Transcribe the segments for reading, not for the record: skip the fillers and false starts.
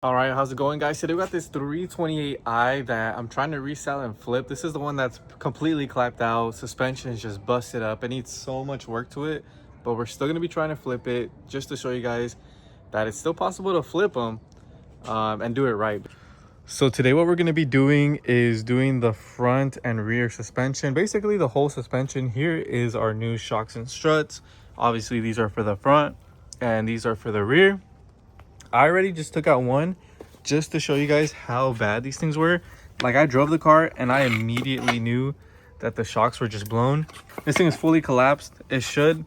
All right, how's it going, guys? Today we got this 328i that I'm trying to resell and flip. This is the one that's completely clapped out. Suspension is just busted up. It needs so much work to it, but we're still gonna be trying to flip it just to show you guys that it's still possible to flip them and do it right. So today what we're going to be doing is doing the front and rear suspension. Basically the whole suspension. Here is our new shocks and struts. Obviously these are for the front and these are for the rear. I already just took out one just to show you guys how bad these things were. Like, I drove the car and I immediately knew that the shocks were just blown. This thing is fully collapsed. It should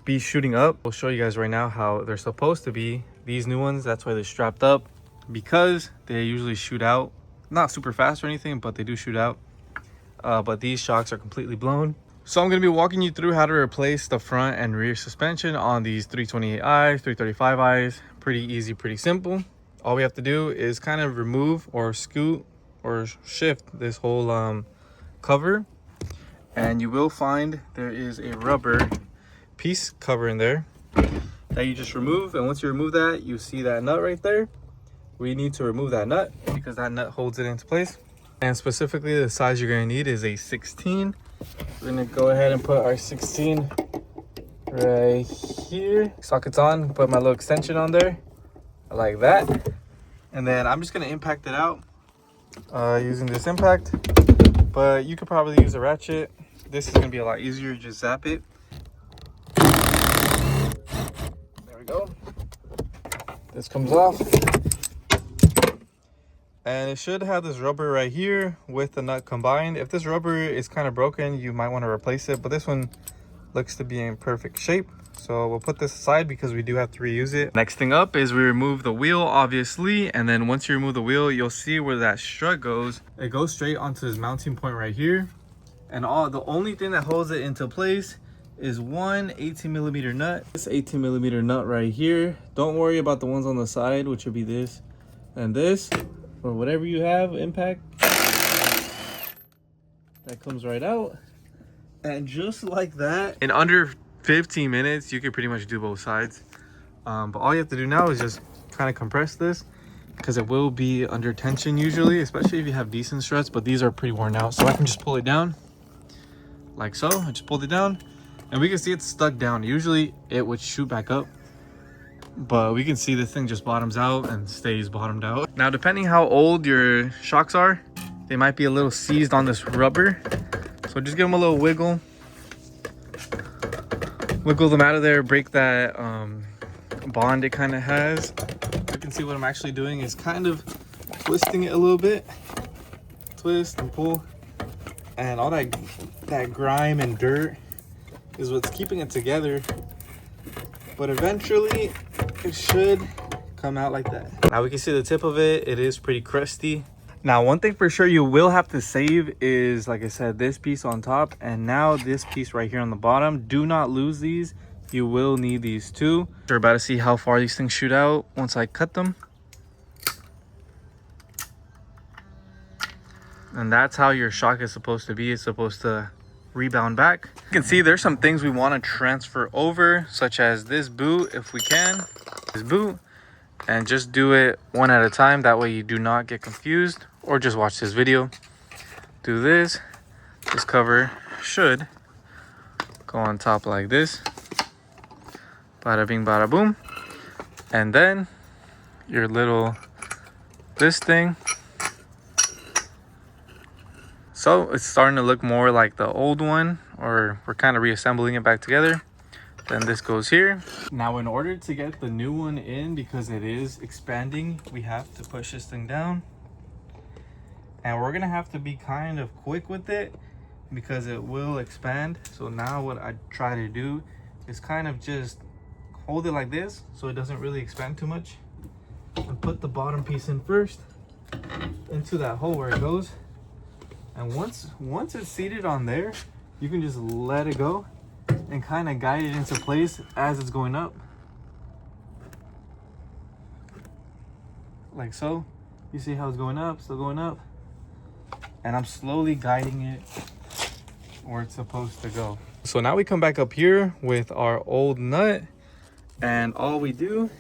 be shooting up. We'll show you guys right now how they're supposed to be. These new ones, that's why they're strapped up, because they usually shoot out. Not super fast or anything, but they do shoot out. But these shocks are completely blown. So I'm going to be walking you through how to replace the front and rear suspension on these 328i's, 335i's. Pretty easy, pretty simple. All we have to do is kind of remove or scoot or shift this whole cover, and you will find there is a rubber piece cover in there that you just remove. And once you remove that, you see that nut right there. We need to remove that nut because that nut holds it into place. And specifically the size you're going to need is a 16. We're going to go ahead and put our 16 right here. Sockets on, put my little extension on there like that. And then I'm just going to impact it out using this impact. But you could probably use a ratchet. This is going to be a lot easier. You just zap it. There we go. This comes off. And it should have this rubber right here with the nut combined. If this rubber is kind of broken, you might want to replace it. But this one looks to be in perfect shape. So we'll put this aside because we do have to reuse it. Next thing up is we remove the wheel, obviously. And then once you remove the wheel, you'll see where that strut goes. It goes straight onto this mounting point right here. And the only thing that holds it into place is one 18mm nut. This 18mm nut right here. Don't worry about the ones on the side, which would be this and this. Or whatever you have, impact. That comes right out. And just like that, in under 15 minutes, you can pretty much do both sides. But all you have to do now is just kind of compress this, because it will be under tension usually, especially if you have decent struts, but these are pretty worn out. So I can just pull it down like so. I just pulled it down and we can see it's stuck down. Usually it would shoot back up, but we can see this thing just bottoms out and stays bottomed out. Now, depending how old your shocks are, they might be a little seized on this rubber. So just give them a little wiggle. Wiggle them out of there, break that bond it kind of has. You can see what I'm actually doing is kind of twisting it a little bit. Twist and pull. And all that grime and dirt is what's keeping it together. But eventually, it should come out like that. Now we can see the tip of it. It is pretty crusty. Now, one thing for sure you will have to save is, like I said, this piece on top and now this piece right here on the bottom. Do not lose these. You will need these too. We're about to see how far these things shoot out once I cut them. And that's how your shock is supposed to be. It's supposed to rebound back. You can see there's some things we want to transfer over, such as this boot if we can. This boot. And just do it one at a time. That way you do not get confused, or just watch this video. Do this. This cover should go on top like this. Bada bing, bada boom. And then your little, this thing. So it's starting to look more like the old one, or we're kind of reassembling it back together. Then this goes here. Now, in order to get the new one in, because it is expanding, we have to push this thing down. And we're gonna have to be kind of quick with it because it will expand. So now what I try to do is kind of just hold it like this so it doesn't really expand too much. And put the bottom piece in first into that hole where it goes. And once it's seated on there, you can just let it go and kind of guide it into place as it's going up. Like so. You see how it's going up, still going up. And I'm slowly guiding it where it's supposed to go. So now we come back up here with our old nut, and all we do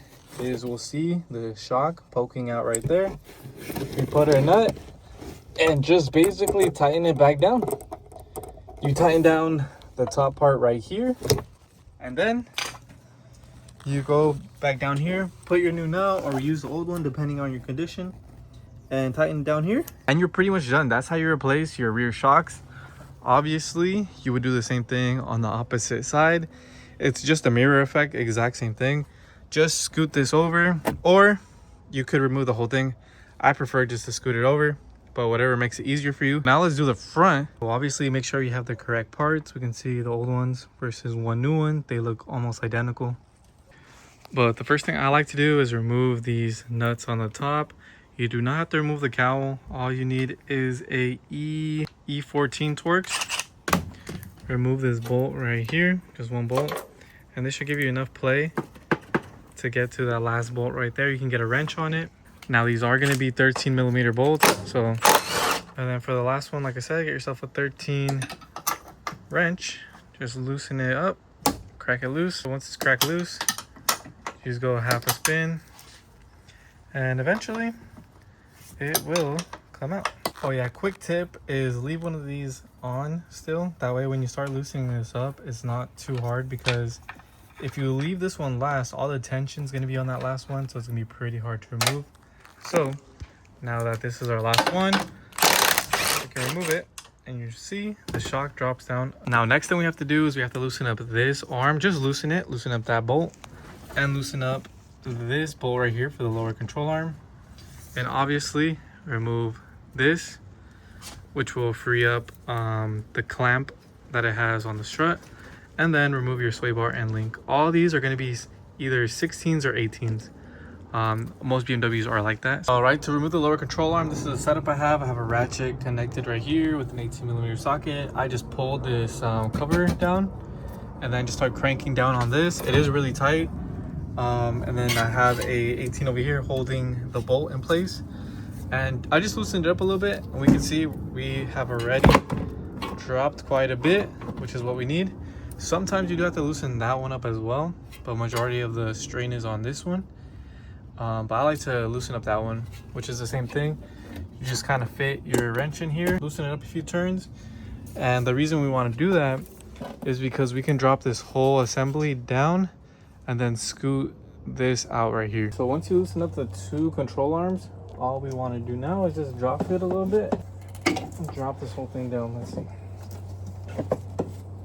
is we'll see the shock poking out right there. We put our nut and just basically tighten it back down. You tighten down the top part right here, and then you go back down here, put your new nut or use the old one depending on your condition, and tighten down here, and you're pretty much done. That's how you replace your rear shocks. Obviously you would do the same thing on the opposite side. It's just a mirror effect, exact same thing. Just scoot this over, or you could remove the whole thing. I prefer just to scoot it over, but whatever makes it easier for you. Now let's do the front. Well, obviously make sure you have the correct parts. We can see the old ones versus one new one. They look almost identical. But the first thing I like to do is remove these nuts on the top. You do not have to remove the cowl. All you need is a E14 Torx. Remove this bolt right here, just one bolt, and this should give you enough play to get to that last bolt right there. You can get a wrench on it. Now these are going to be 13mm bolts, so, and then for the last one, like I said, get yourself a 13 wrench. Just loosen it up, crack it loose. So once it's cracked loose, you just go half a spin, and eventually it will come out. Oh yeah, quick tip is leave one of these on still. That way when you start loosening this up, it's not too hard, because if you leave this one last, all the tension is going to be on that last one, so it's going to be pretty hard to remove. So now that this is our last one, you can remove it, and you see the shock drops down. Now next thing we have to do is we have to loosen up this arm. Just loosen it, loosen up that bolt, and loosen up this bolt right here for the lower control arm. And obviously remove this, which will free up the clamp that it has on the strut, and then remove your sway bar and link. All these are going to be either 16s or 18s. Most BMWs are like that. All right, to remove the lower control arm, this is the setup I have. I have a ratchet connected right here with an 18mm socket. I just pulled this cover down and then just start cranking down on this. It is really tight. And then I have a 18 over here holding the bolt in place, and I just loosened it up a little bit, and we can see we have already dropped quite a bit, which is what we need. Sometimes you do have to loosen that one up as well, but majority of the strain is on this one. But I like to loosen up that one, which is the same thing. You just kind of fit your wrench in here, loosen it up a few turns. And the reason we want to do that is because we can drop this whole assembly down and then scoot this out right here. So once you loosen up the two control arms, all we want to do now is just drop it a little bit and drop this whole thing down. Let's see.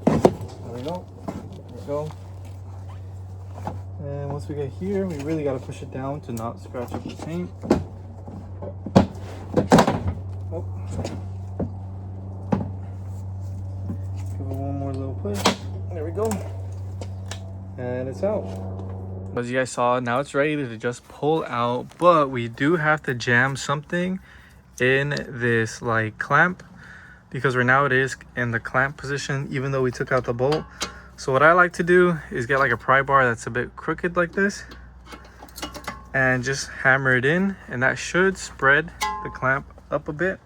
There we go. There we go. And once we get here, we really got to push it down to not scratch up the paint. Oh. Give it one more little push. There we go. And it's out. As you guys saw, now it's ready to just pull out, but we do have to jam something in this like clamp, because right now it is in the clamp position even though we took out the bolt. So what I like to do is get like a pry bar that's a bit crooked like this and just hammer it in, and that should spread the clamp up a bit.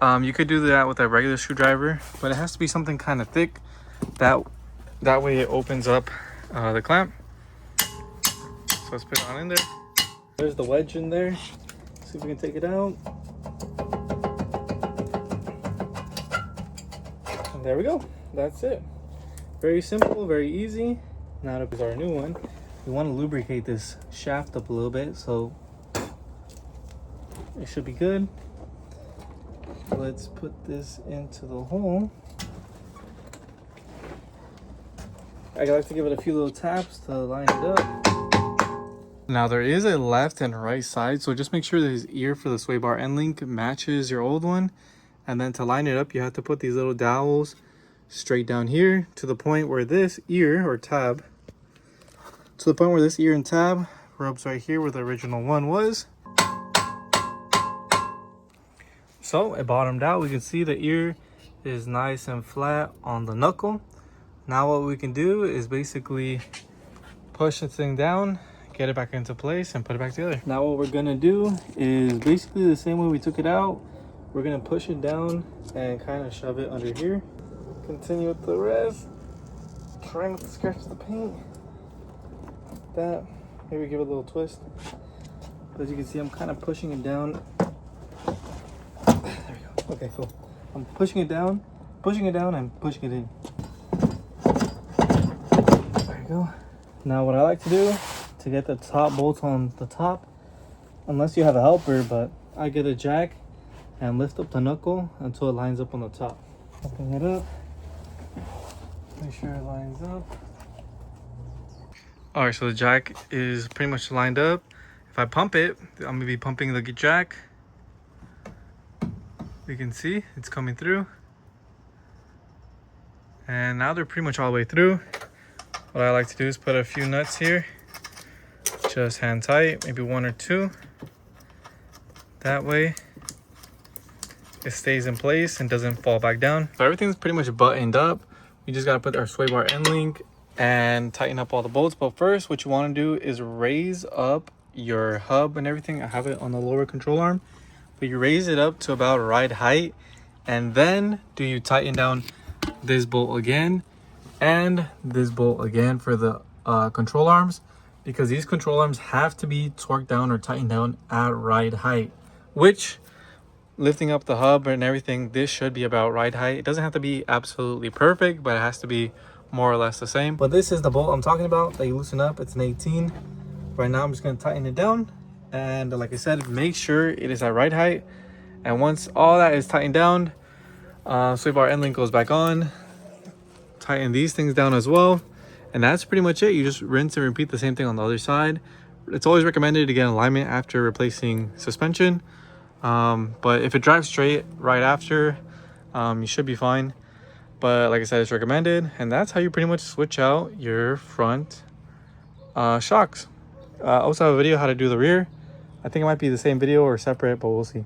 You could do that with a regular screwdriver, but it has to be something kind of thick. That way it opens up the clamp. So let's put it on in there. There's the wedge in there. See if we can take it out. And there we go. That's it. Very simple, very easy. Now that is our new one. We want to lubricate this shaft up a little bit, so it should be good. Let's put this into the hole. I like to give it a few little taps to line it up. Now there is a left and right side, so just make sure that his ear for the sway bar end link matches your old one. And then to line it up, you have to put these little dowels straight down here to the point where this ear or tab, rubs right here where the original one was. So it bottomed out. We can see the ear is nice and flat on the knuckle. Now what we can do is basically push the thing down, get it back into place, and put it back together. Now what we're gonna do is basically the same way we took it out. We're gonna push it down and kind of shove it under here. Continue with the rest. Try not to scratch the paint. Like that. Maybe give it a little twist. As you can see, I'm kind of pushing it down. There we go. Okay, cool. I'm pushing it down, and pushing it in. There you go. Now what I like to do to get the top bolts on the top, unless you have a helper, but I get a jack and lift up the knuckle until it lines up on the top. Open it up. Make sure it lines up. All right, so the jack is pretty much lined up. If I pump it, I'm gonna be pumping the jack. You can see it's coming through. And now they're pretty much all the way through. What I like to do is put a few nuts here. Just hand tight, maybe 1 or 2. That way it stays in place and doesn't fall back down. So everything's pretty much buttoned up. We just gotta put our sway bar end link and tighten up all the bolts. But first, what you wanna do is raise up your hub and everything. I have it on the lower control arm, but you raise it up to about right height, and then do you tighten down this bolt again and this bolt again for the control arms, because these control arms have to be torqued down or tightened down at right height, which lifting up the hub and everything, this should be about right height. It doesn't have to be absolutely perfect, but it has to be more or less the same. But this is the bolt I'm talking about that you loosen up. It's an 18. Right now I'm just going to tighten it down, and like I said, make sure it is at right height. And once all that is tightened down, sway bar end link goes back on. Tighten these things down as well, and that's pretty much it. You just rinse and repeat the same thing on the other side. It's always recommended to get alignment after replacing suspension, but if it drives straight right after, you should be fine. But like I said, it's recommended, and that's how you pretty much switch out your front shocks. I also have a video how to do the rear. I think it might be the same video or separate, but we'll see.